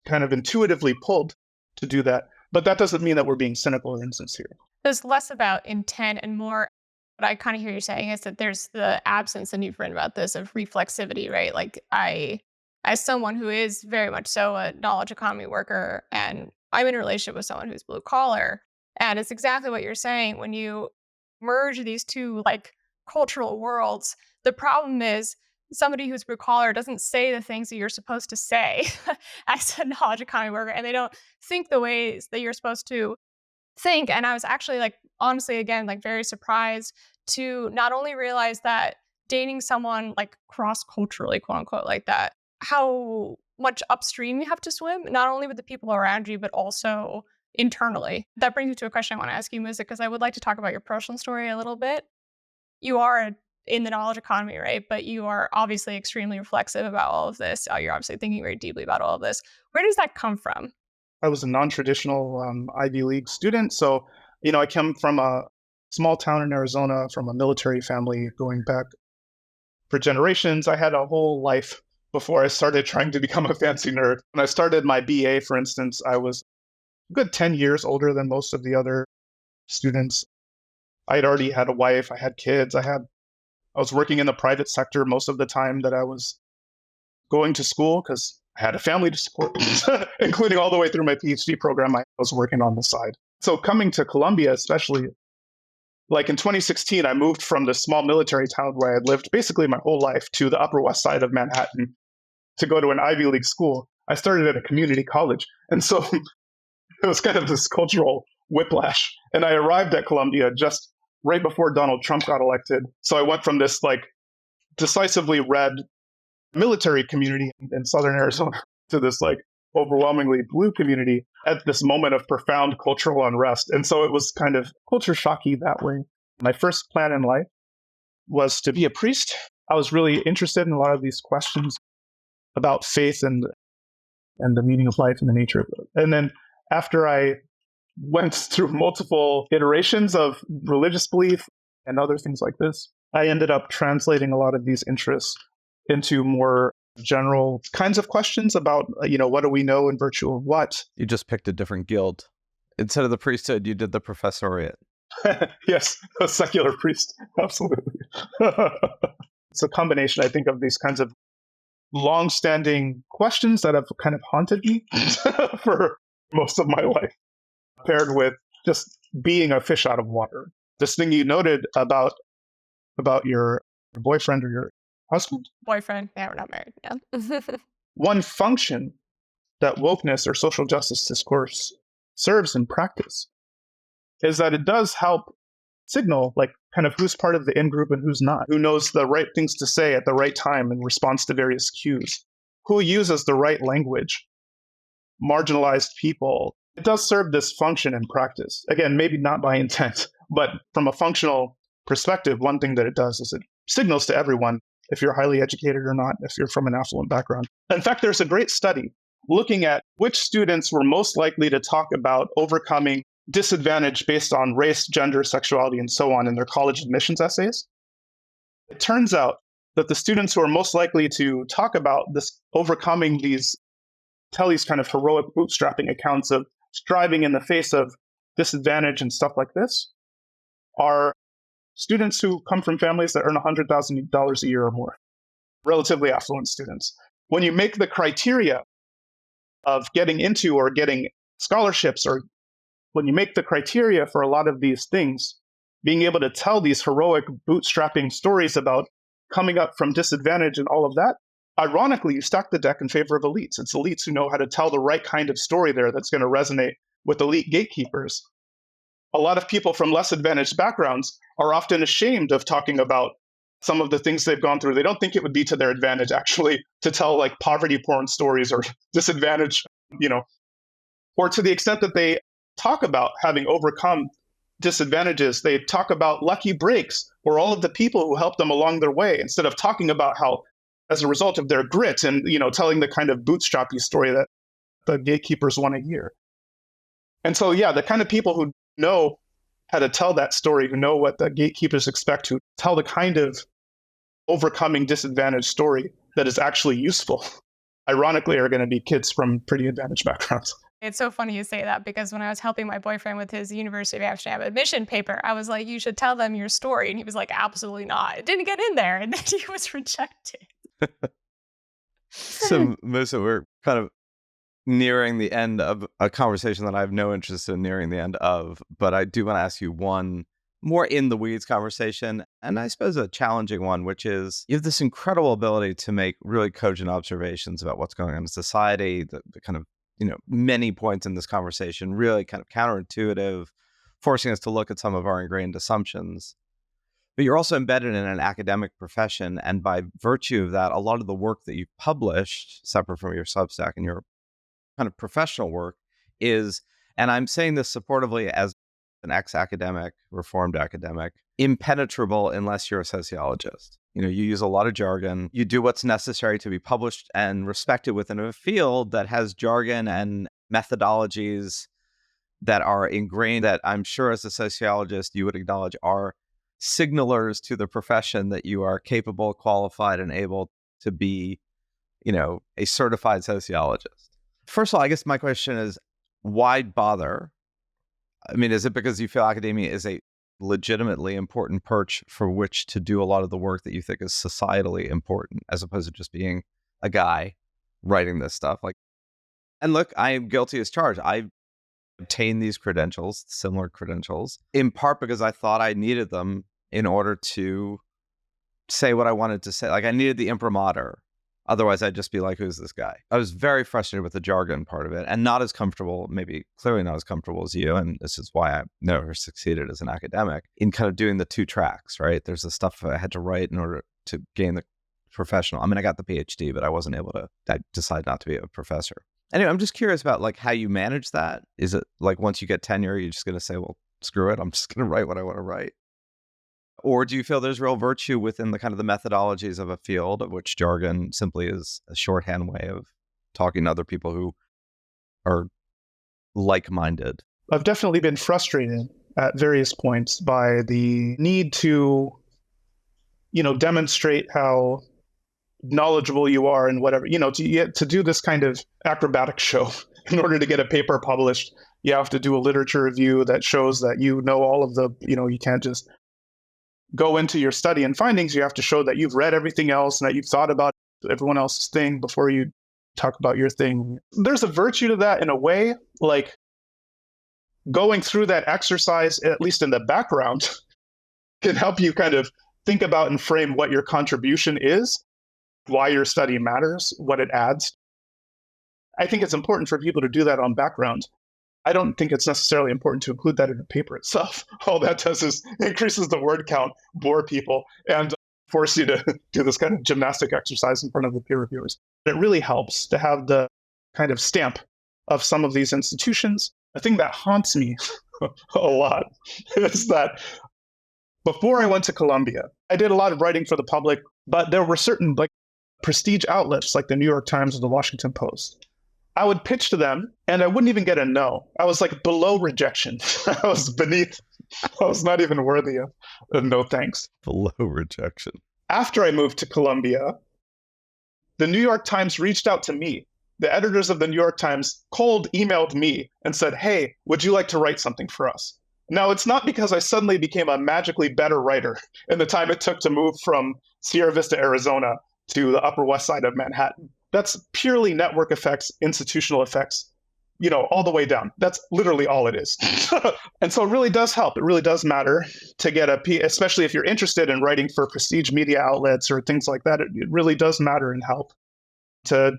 kind of intuitively pulled to do that. But that doesn't mean that we're being cynical or insincere. There's less about intent and more what I kind of hear you saying is that there's the absence, and you've written about this, of reflexivity, right? Like as someone who is very much so a knowledge economy worker, and I'm in a relationship with someone who's blue collar, and it's exactly what you're saying. When you merge these two like cultural worlds, the problem is somebody who's blue collar doesn't say the things that you're supposed to say as a knowledge economy worker, and they don't think the ways that you're supposed to think. And I was actually like, honestly, again, like very surprised to not only realize that dating someone like cross-culturally, quote unquote, like that, how much upstream you have to swim, not only with the people around you, but also internally. That brings me to a question I want to ask you, Musa, because I would like to talk about your personal story a little bit. You are in the knowledge economy, right? But you are obviously extremely reflexive about all of this. You're obviously thinking very deeply about all of this. Where does that come from? I was a non-traditional Ivy League student. So, I came from a small town in Arizona, from a military family going back for generations. I had a whole life before I started trying to become a fancy nerd. When I started my BA, for instance, I was a good 10 years older than most of the other students. I had already had a wife. I had kids. I was working in the private sector most of the time that I was going to school because I had a family to support, including all the way through my PhD program. I was working on the side. So coming to Columbia, especially, like in 2016, I moved from this small military town where I had lived basically my whole life to the Upper West Side of Manhattan to go to an Ivy League school. I started at a community college. And so it was kind of this cultural whiplash. And I arrived at Columbia just right before Donald Trump got elected. So I went from this like decisively red military community in southern Arizona to this like overwhelmingly blue community at this moment of profound cultural unrest. And so it was kind of culture shocky that way. My first plan in life was to be a priest. I was really interested in a lot of these questions about faith and the meaning of life and the nature of it. And then after I went through multiple iterations of religious belief and other things like this, I ended up translating a lot of these interests into more general kinds of questions about, what do we know in virtue of what? You just picked a different guild. Instead of the priesthood, you did the professoriate. Yes, a secular priest. Absolutely. It's a combination, I think, of these kinds of long-standing questions that have kind of haunted me for most of my life, paired with just being a fish out of water. This thing you noted about your your boyfriend or your husband. Boyfriend. Yeah, we're not married. Yeah. One function that wokeness or social justice discourse serves in practice is that it does help signal like kind of who's part of the in-group and who's not, who knows the right things to say at the right time in response to various cues, who uses the right language, marginalized people. It does serve this function in practice. Again, maybe not by intent, but from a functional perspective, one thing that it does is it signals to everyone if you're highly educated or not, if you're from an affluent background. In fact, there's a great study looking at which students were most likely to talk about overcoming disadvantage based on race, gender, sexuality, and so on in their college admissions essays. It turns out that the students who are most likely to talk about this overcoming these, tell these kind of heroic bootstrapping accounts of striving in the face of disadvantage and stuff like this are students who come from families that earn $100,000 a year or more, relatively affluent students. When you make the criteria of getting into or getting scholarships, or when you make the criteria for a lot of these things, being able to tell these heroic bootstrapping stories about coming up from disadvantage and all of that, ironically, you stack the deck in favor of elites. It's elites who know how to tell the right kind of story there that's going to resonate with elite gatekeepers. A lot of people from less advantaged backgrounds are often ashamed of talking about some of the things they've gone through. They don't think it would be to their advantage, actually, to tell like poverty porn stories or disadvantage, or to the extent that they talk about having overcome disadvantages, they talk about lucky breaks or all of the people who helped them along their way, instead of talking about how, as a result of their grit and, telling the kind of bootstrappy story that the gatekeepers want to hear. And so, yeah, the kind of people who know how to tell that story, who know what the gatekeepers expect, to tell the kind of overcoming disadvantage story that is actually useful, ironically, are going to be kids from pretty advantaged backgrounds. It's so funny you say that, because when I was helping my boyfriend with his University of Amsterdam admission paper, I was like, you should tell them your story. And he was like, absolutely not. It didn't get in there. And then he was rejected. So, Musa, we're kind of nearing the end of a conversation that I have no interest in nearing the end of, but I do want to ask you one more in the weeds conversation, and I suppose a challenging one, which is you have this incredible ability to make really cogent observations about what's going on in society, the kind of, many points in this conversation, really kind of counterintuitive, forcing us to look at some of our ingrained assumptions. But you're also embedded in an academic profession, and by virtue of that, a lot of the work that you've published, separate from your Substack and your kind of professional work, is, and I'm saying this supportively as an ex-academic, reformed academic, impenetrable unless you're a sociologist. You use a lot of jargon. You do what's necessary to be published and respected within a field that has jargon and methodologies that are ingrained, that I'm sure as a sociologist you would acknowledge are signalers to the profession that you are capable, qualified, and able to be, a certified sociologist. First of all, I guess my question is, why bother? I mean, is it because you feel academia is a legitimately important perch for which to do a lot of the work that you think is societally important, as opposed to just being a guy writing this stuff? And look, I am guilty as charged. I obtained these credentials, similar credentials, in part because I thought I needed them in order to say what I wanted to say. I needed the imprimatur. Otherwise, I'd just be like, who's this guy? I was very frustrated with the jargon part of it, and not as comfortable, clearly not as comfortable as you. And this is why I never succeeded as an academic in kind of doing the two tracks, right? There's the stuff I had to write in order to gain the professional. I mean, I got the PhD, but I decided not to be a professor. Anyway, I'm just curious about how you manage that. Is it once you get tenure, you're just going to say, well, screw it, I'm just going to write what I want to write? Or do you feel there's real virtue within the kind of the methodologies of a field, of which jargon simply is a shorthand way of talking to other people who are like-minded? I've definitely been frustrated at various points by the need to, demonstrate how knowledgeable you are and whatever, to do this kind of acrobatic show in order to get a paper published. You have to do a literature review that shows that you know all of the, you can't just go into your study and findings. You have to show that you've read everything else and that you've thought about everyone else's thing before you talk about your thing. There's a virtue to that in a way, going through that exercise, at least in the background, can help you kind of think about and frame what your contribution is, why your study matters, what it adds. I think it's important for people to do that on background. I don't think it's necessarily important to include that in the paper itself. All that does is increases the word count, bore people, and force you to do this kind of gymnastic exercise in front of the peer reviewers. It really helps to have the kind of stamp of some of these institutions. A thing that haunts me a lot is that before I went to Columbia, I did a lot of writing for the public, but there were certain prestige outlets like the New York Times or the Washington Post. I would pitch to them and I wouldn't even get a no. I was below rejection. I was beneath. I was not even worthy of a no thanks. Below rejection. After I moved to Columbia, the New York Times reached out to me. The editors of the New York Times cold emailed me and said, hey, would you like to write something for us? Now, it's not because I suddenly became a magically better writer in the time it took to move from Sierra Vista, Arizona to the Upper West Side of Manhattan. That's purely network effects, institutional effects, all the way down. That's literally all it is. And so it really does help. It really does matter to get especially if you're interested in writing for prestige media outlets or things like that. It really does matter and help to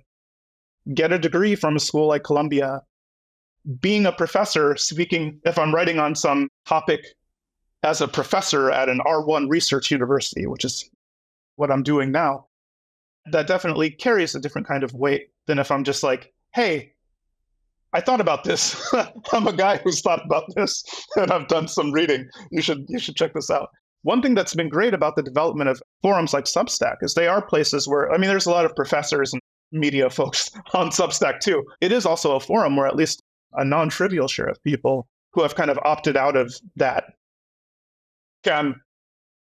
get a degree from a school like Columbia. Being a professor, if I'm writing on some topic as a professor at an R1 research university, which is what I'm doing now, that definitely carries a different kind of weight than if I'm just hey, I thought about this. I'm a guy who's thought about this and I've done some reading. You should check this out. One thing that's been great about the development of forums like Substack is they are places where, there's a lot of professors and media folks on Substack too. It is also a forum where at least a non-trivial share of people who have kind of opted out of that can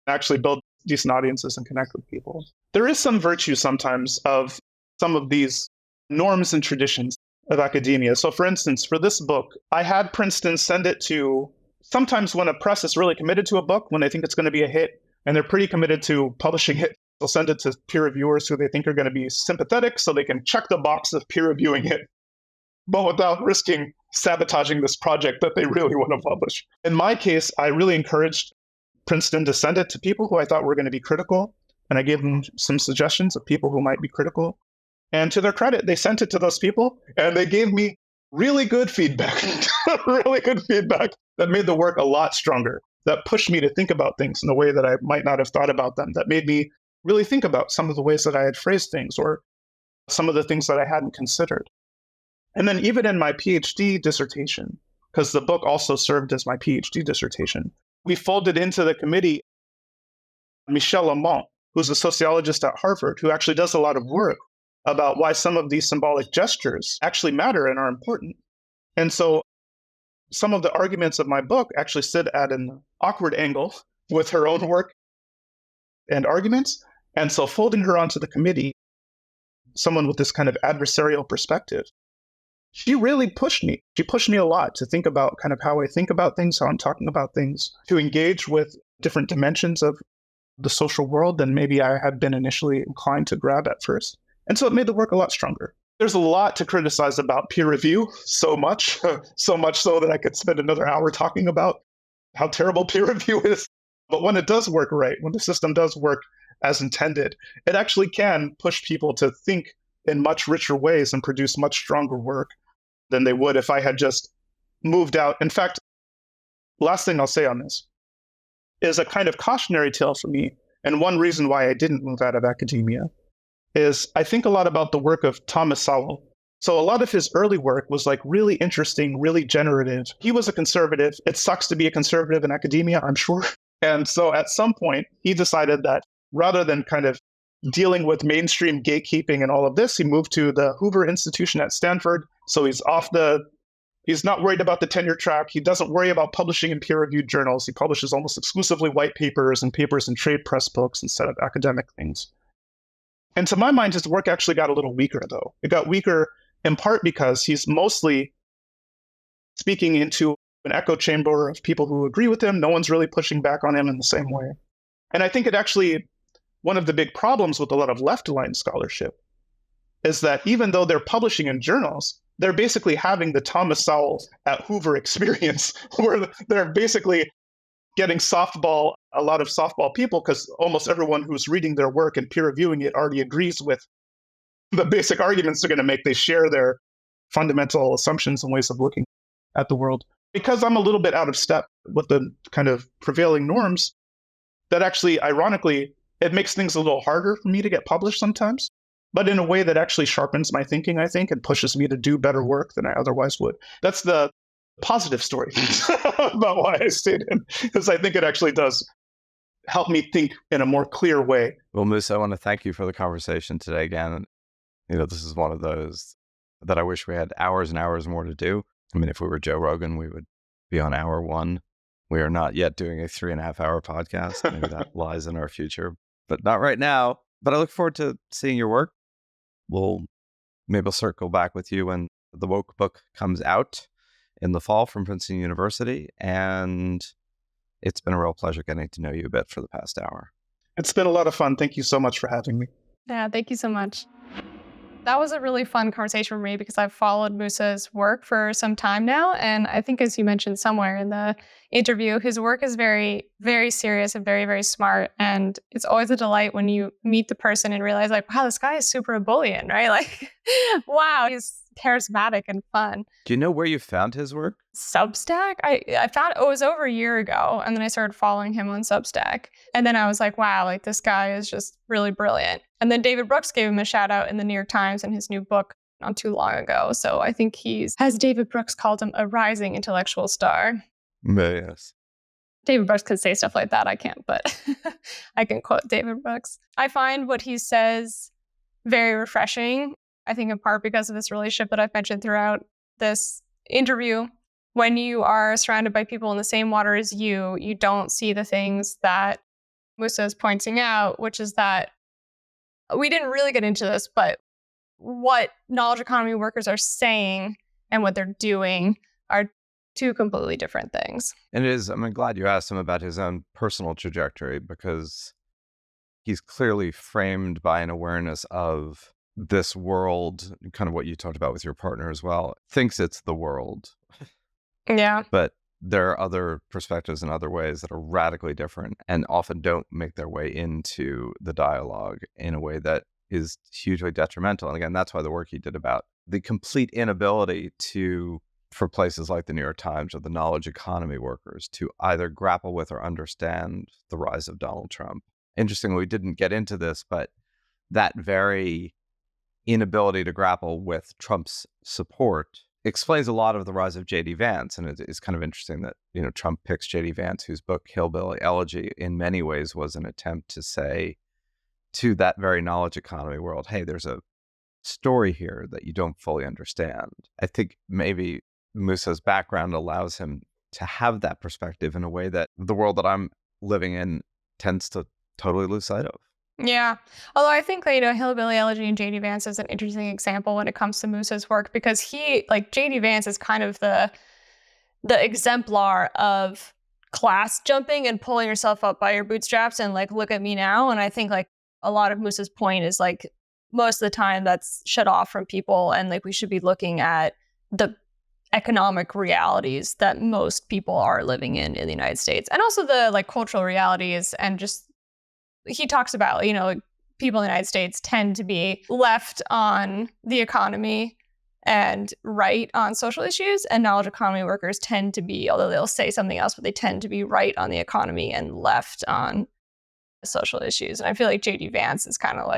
actually build decent audiences and connect with people. There is some virtue sometimes of some of these norms and traditions of academia. So for instance, for this book, I had Princeton send it to, sometimes when a press is really committed to a book, when they think it's going to be a hit, and they're pretty committed to publishing it, they'll send it to peer reviewers who they think are going to be sympathetic so they can check the box of peer reviewing it, but without risking sabotaging this project that they really want to publish. In my case, I really encouraged Princeton to send it to people who I thought were going to be critical, and I gave them some suggestions of people who might be critical. And to their credit, they sent it to those people, and they gave me really good feedback, really good feedback that made the work a lot stronger, that pushed me to think about things in a way that I might not have thought about them, that made me really think about some of the ways that I had phrased things or some of the things that I hadn't considered. And then even in my PhD dissertation, because the book also served as my PhD dissertation, we folded into the committee Michel Lamont, who's a sociologist at Harvard, who actually does a lot of work about why some of these symbolic gestures actually matter and are important. And so some of the arguments of my book actually sit at an awkward angle with her own work and arguments. And so folding her onto the committee, someone with this kind of adversarial perspective, she really pushed me. She pushed me a lot to think about kind of how I think about things, how I'm talking about things, to engage with different dimensions of the social world than maybe I had been initially inclined to grab at first. And so it made the work a lot stronger. There's a lot to criticize about peer review, so much so that I could spend another hour talking about how terrible peer review is. But when it does work right, when the system does work as intended, it actually can push people to think in much richer ways and produce much stronger work than they would if I had just moved out. In fact, last thing I'll say on this is a kind of cautionary tale for me. And one reason why I didn't move out of academia is I think a lot about the work of Thomas Sowell. So a lot of his early work was really interesting, really generative. He was a conservative. It sucks to be a conservative in academia, I'm sure. And so at some point, he decided that rather than kind of dealing with mainstream gatekeeping and all of this, he moved to the Hoover Institution at Stanford. So he's not worried about the tenure track. He doesn't worry about publishing in peer-reviewed journals. He publishes almost exclusively white papers and papers in trade press books instead of academic things. And to my mind, his work actually got a little weaker, though. It got weaker in part because he's mostly speaking into an echo chamber of people who agree with him. No one's really pushing back on him in the same way. And I think one of the big problems with a lot of left-aligned scholarship is that even though they're publishing in journals, they're basically having the Thomas Sowell at Hoover experience, where they're basically getting softball, a lot of softball people, because almost everyone who's reading their work and peer reviewing it already agrees with the basic arguments they're going to make. They share their fundamental assumptions and ways of looking at the world. Because I'm a little bit out of step with the kind of prevailing norms, that actually, ironically, it makes things a little harder for me to get published sometimes, but in a way that actually sharpens my thinking, I think, and pushes me to do better work than I otherwise would. That's the positive story about why I stayed in, because I think it actually does help me think in a more clear way. Well, Musa, I want to thank you for the conversation today again. This is one of those that I wish we had hours and hours more to do. I mean, if we were Joe Rogan, we would be on hour one. We are not yet doing a 3.5-hour podcast. Maybe that lies in our future, but not right now. But I look forward to seeing your work. Maybe I'll circle back with you when the Woke book comes out in the fall from Princeton University. And it's been a real pleasure getting to know you a bit for the past hour. It's been a lot of fun. Thank you so much for having me. Yeah, thank you so much. That was a really fun conversation for me because I've followed Musa's work for some time now. And I think, as you mentioned somewhere in the interview, his work is very, very serious and very, very smart. And it's always a delight when you meet the person and realize, like, wow, this guy is super ebullient, right? Like, wow, he's charismatic and fun. Do you know where you found his work? Substack? I found it was over a year ago, and then I started following him on Substack. And then I was like, wow, like this guy is just really brilliant. And then David Brooks gave him a shout out in the New York Times in his new book not too long ago. So I think has David Brooks called him a rising intellectual star. Yes. David Brooks could say stuff like that. I can't, but I can quote David Brooks. I find what he says very refreshing. I think in part because of this relationship that I've mentioned throughout this interview. When you are surrounded by people in the same water as you don't see the things that Musa is pointing out, which is that we didn't really get into this, but what knowledge economy workers are saying and what they're doing are two completely different things. And I'm glad you asked him about his own personal trajectory, because he's clearly framed by an awareness of this world, kind of what you talked about with your partner as well, thinks it's the world. Yeah. But there are other perspectives and other ways that are radically different and often don't make their way into the dialogue in a way that is hugely detrimental. And again, that's why the work he did about the complete inability for places like the New York Times or the knowledge economy workers to either grapple with or understand the rise of Donald Trump. Interestingly, we didn't get into this, but that very inability to grapple with Trump's support explains a lot of the rise of J.D. Vance. And it's kind of interesting that, Trump picks J.D. Vance, whose book Hillbilly Elegy in many ways was an attempt to say to that very knowledge economy world, hey, there's a story here that you don't fully understand. I think maybe Musa's background allows him to have that perspective in a way that the world that I'm living in tends to totally lose sight of. Yeah. Although I think, Hillbilly Elegy and J.D. Vance is an interesting example when it comes to Musa's work, because J.D. Vance is kind of the exemplar of class jumping and pulling yourself up by your bootstraps and look at me now. And I think a lot of Musa's point is most of the time that's shut off from people, and we should be looking at the economic realities that most people are living in the United States, and also the cultural realities. And just he talks about people in the United States tend to be left on the economy and right on social issues, and knowledge economy workers tend to be, although they'll say something else, but they tend to be right on the economy and left on social issues. And I feel like J.D. Vance is kind of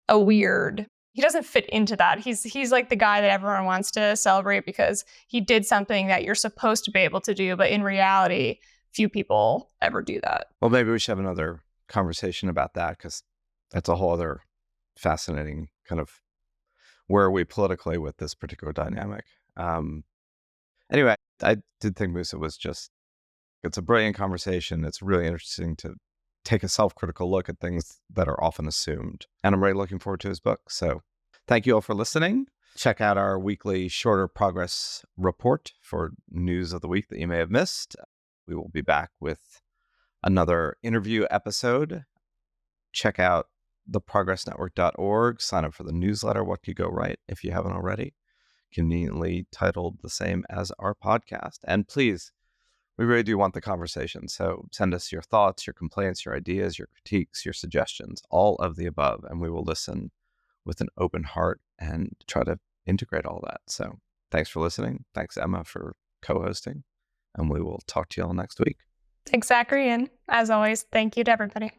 a weird, he doesn't fit into that. He's the guy that everyone wants to celebrate because he did something that you're supposed to be able to do, but in reality, few people ever do that. Well, maybe we should have another conversation about that, because that's a whole other fascinating kind of where are we politically with this particular dynamic. Anyway, I did think Musa was it's a brilliant conversation. It's really interesting to take a self-critical look at things that are often assumed. And I'm really looking forward to his book. So thank you all for listening. Check out our weekly shorter progress report for news of the week that you may have missed. We will be back with another interview episode. Check out theprogressnetwork.org. Sign up for the newsletter, What Could Go Right, if you haven't already. Conveniently titled the same as our podcast. And please We really do want the conversation. So send us your thoughts, your complaints, your ideas, your critiques, your suggestions, all of the above, and we will listen with an open heart and try to integrate all that. So thanks for listening. Thanks, Emma, for co-hosting, and we will talk to you all next week. Thanks, Zachary, and as always, thank you to everybody.